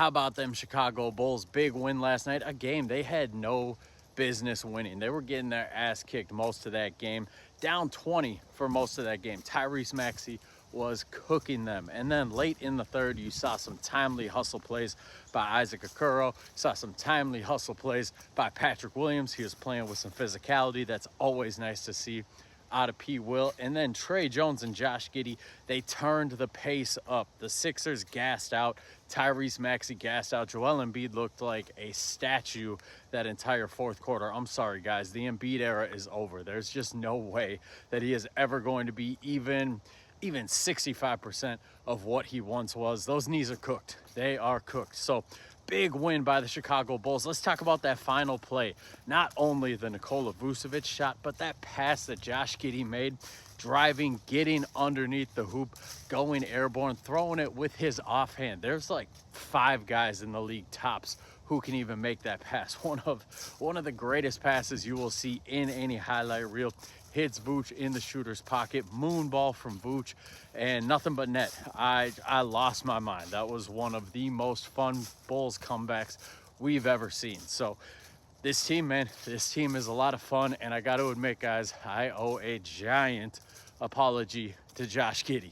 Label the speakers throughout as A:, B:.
A: How about them Chicago Bulls? Big win last night. A game they had no business winning. They were getting their ass kicked most of that game. Down 20 for most of that game. Tyrese Maxey was cooking them. And then late in the third, you saw some timely hustle plays by Isaac Okoro. Saw some timely hustle plays by Patrick Williams. He was playing with some physicality. That's always nice to see out of P. Will. And then Trey Jones and Josh Giddey, they turned the pace up. The Sixers gassed out. Tyrese Maxey gassed out. Joel Embiid looked like a statue that entire fourth quarter. I'm sorry, guys. The Embiid era is over. There's just no way that he is ever going to be even 65% of what he once was. Those knees are cooked. They are cooked. So big win by the Chicago Bulls. Let's talk about that final play. Not only the Nikola Vucevic shot, but that pass that Josh Giddey made, driving, getting underneath the hoop, going airborne, throwing it with his offhand. There's like 5 guys in the league tops who can even make that pass. One of the greatest passes you will see in any highlight reel. Hits Vooch in the shooter's pocket, moon ball from Vooch, and nothing but net. I lost my mind. That was one of the most fun Bulls comebacks we've ever seen. So this team, man, this team is a lot of fun, and I got to admit, guys, I owe a giant apology to Josh Giddey.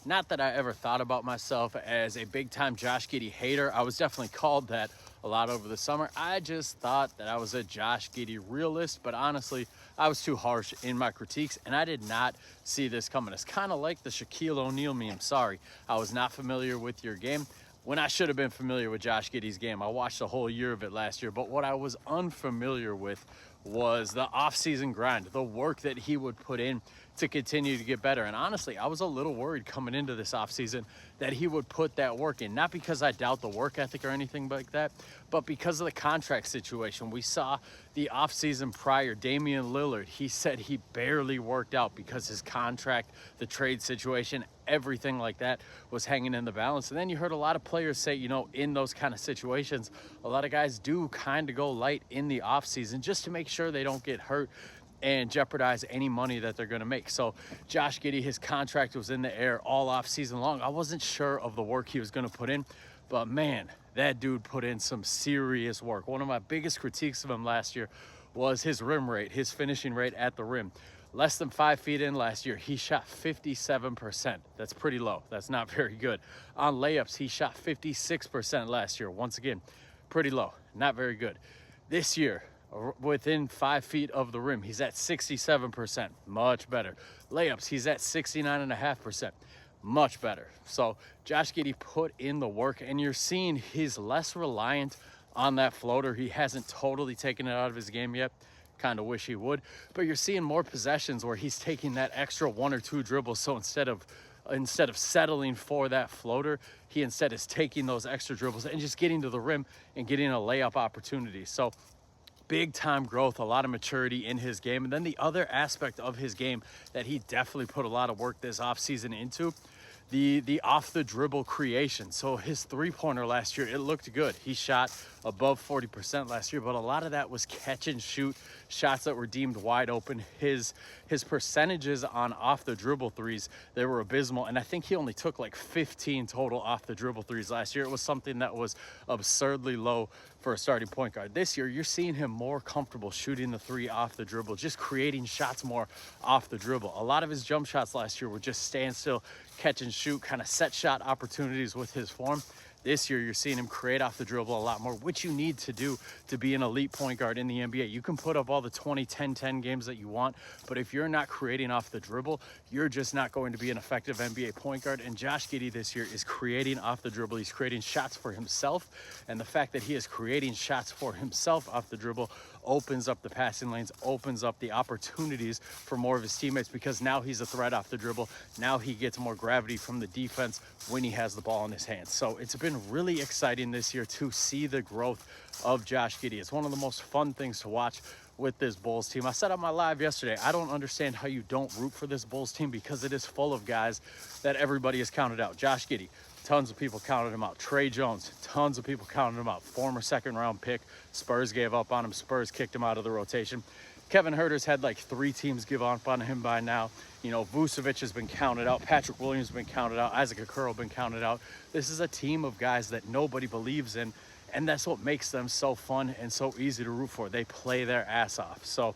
A: Not that I ever thought about myself as a big-time Josh Giddey hater. I was definitely called that a lot over the summer. I just thought that I was a Josh Giddey realist, but honestly, I was too harsh in my critiques, and I did not see this coming. It's kind of like the Shaquille O'Neal meme. Sorry, I was not familiar with your game when I should have been familiar with Josh Giddey's game. I watched a whole year of it last year, but what I was unfamiliar with was the off-season grind, the work that he would put in to continue to get better. And honestly, I was a little worried coming into this offseason that he would put that work in. Not because I doubt the work ethic or anything like that, but because of the contract situation. We saw the offseason prior, Damian Lillard, he said he barely worked out because his contract, the trade situation, everything like that was hanging in the balance. And then you heard a lot of players say, you know, in those kind of situations, a lot of guys do kind of go light in the offseason just to make sure they don't get hurt and jeopardize any money that they're going to make. So Josh Giddey, his contract was in the air all off season long. I wasn't sure of the work he was going to put in, but man, that dude put in some serious work. One of my biggest critiques of him last year was his rim rate, his finishing rate at the rim. Less than 5 feet in last year, he shot 57%. That's pretty low. That's not very good. On layups, he shot 56% last year. Once again, pretty low, not very good. This year, within 5 feet of the rim, he's at 67%, much better. Layups, he's at 69.5%, much better. So Josh Giddey put in the work, and you're seeing he's less reliant on that floater. He hasn't totally taken it out of his game yet. Kind of wish he would, but you're seeing more possessions where he's taking that extra 1 or 2 dribbles. So instead of settling for that floater, he instead is taking those extra dribbles and just getting to the rim and getting a layup opportunity. So big time growth, a lot of maturity in his game. And then the other aspect of his game that he definitely put a lot of work this offseason into, the off the dribble creation. So his 3-pointer last year, it looked good. He shot above 40% last year, but a lot of that was catch and shoot shots that were deemed wide open. His percentages on off the dribble threes, they were abysmal. And I think he only took like 15 total off the dribble threes last year. It was something that was absurdly low for a starting point guard. This year, you're seeing him more comfortable shooting the 3 off the dribble, just creating shots more off the dribble. A lot of his jump shots last year were just standstill, catch and shoot, kind of set shot opportunities with his form. This year, you're seeing him create off the dribble a lot more, which you need to do to be an elite point guard in the NBA. You can put up all the 20-10-10 games that you want, but if you're not creating off the dribble, you're just not going to be an effective NBA point guard. And Josh Giddey this year is creating off the dribble. He's creating shots for himself, and the fact that he is creating shots for himself off the dribble opens up the passing lanes, opens up the opportunities for more of his teammates, because now he's a threat off the dribble. Now he gets more gravity from the defense when he has the ball in his hands. So it's been really exciting this year to see the growth of Josh Giddey. It's one of the most fun things to watch with this Bulls team. I said on my live yesterday, I don't understand how you don't root for this Bulls team, because it is full of guys that everybody has counted out. Josh Giddey, tons of people counted him out. Trey Jones, tons of people counted him out. Former second-round pick. Spurs gave up on him. Spurs kicked him out of the rotation. Kevin Huerter's had like 3 teams give up on him by now. You know, Vucevic has been counted out. Patrick Williams has been counted out. Isaac Okoro has been counted out. This is a team of guys that nobody believes in, and that's what makes them so fun and so easy to root for. They play their ass off. So,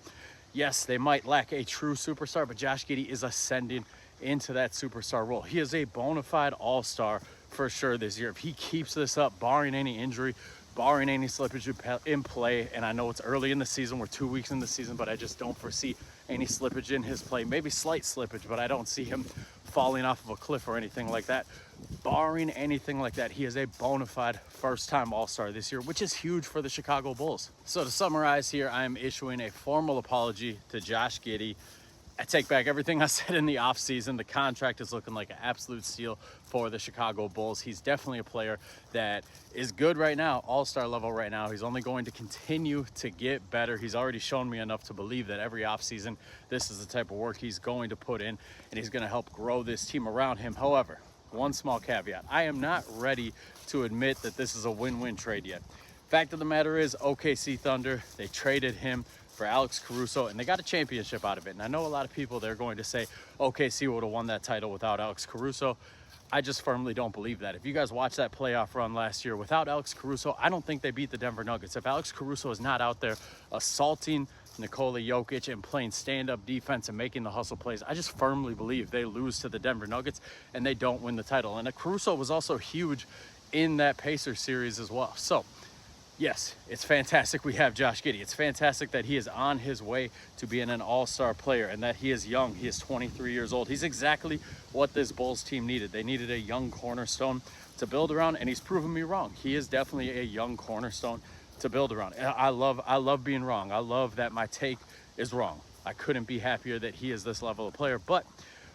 A: yes, they might lack a true superstar, but Josh Giddey is ascending into that superstar role. He is a bona fide all-star for sure this year. If he keeps this up, barring any injury, barring any slippage in play, and I know it's early in the season, we're 2 weeks in the season, but I just don't foresee any slippage in his play. Maybe slight slippage, but I don't see him falling off of a cliff or anything like that. Barring anything like that, he is a bona fide first-time All-Star this year, which is huge for the Chicago Bulls. So to summarize here, I am issuing a formal apology to Josh Giddey. I take back everything I said in the offseason. The contract is looking like an absolute steal for the Chicago Bulls. He's definitely a player that is good right now, all-star level right now. He's only going to continue to get better. He's already shown me enough to believe that every offseason, this is the type of work he's going to put in, and he's going to help grow this team around him. However, one small caveat. I am not ready to admit that this is a win-win trade yet. Fact of the matter is, OKC Thunder, they traded him for Alex Caruso, and they got a championship out of it. And I know a lot of people, they're going to say OKC would have won that title without Alex Caruso. I just firmly don't believe that. If you guys watched that playoff run last year, without Alex Caruso, I don't think they beat the Denver Nuggets. If Alex Caruso is not out there assaulting Nikola Jokic and playing stand-up defense and making the hustle plays, I just firmly believe they lose to the Denver Nuggets and they don't win the title. And Caruso was also huge in that Pacers series as well. So, yes, it's fantastic we have Josh Giddey. It's fantastic that he is on his way to being an all-star player and that he is young. He is 23 years old. He's exactly what this Bulls team needed. They needed a young cornerstone to build around, and he's proven me wrong. He is definitely a young cornerstone to build around. And I love being wrong. I love that my take is wrong. I couldn't be happier that he is this level of player. But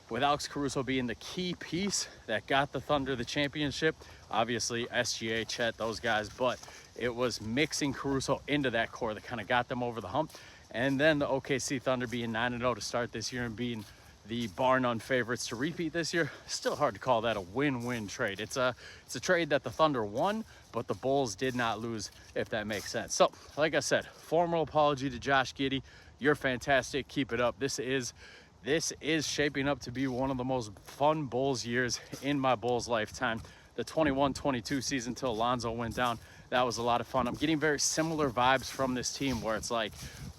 A: with Alex Caruso being the key piece that got the Thunder the championship, obviously SGA, Chet, those guys, but it was mixing Caruso into that core that kind of got them over the hump. And then the OKC Thunder being 9-0 to start this year and being the bar none favorites to repeat this year, still hard to call that a win-win trade. It's a trade that the Thunder won, but the Bulls did not lose, if that makes sense. So, like I said, formal apology to Josh Giddey. You're fantastic. Keep it up. This is shaping up to be one of the most fun Bulls years in my Bulls lifetime. The 21-22 season till Alonzo went down, that was a lot of fun. I'm getting very similar vibes from this team where it's like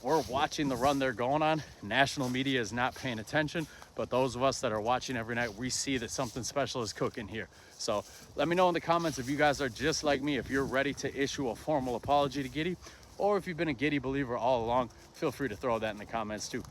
A: we're watching the run they're going on. National media is not paying attention, but those of us that are watching every night, we see that something special is cooking here. So let me know in the comments if you guys are just like me, if you're ready to issue a formal apology to Giddey, or if you've been a Giddey believer all along. Feel free to throw that in the comments too.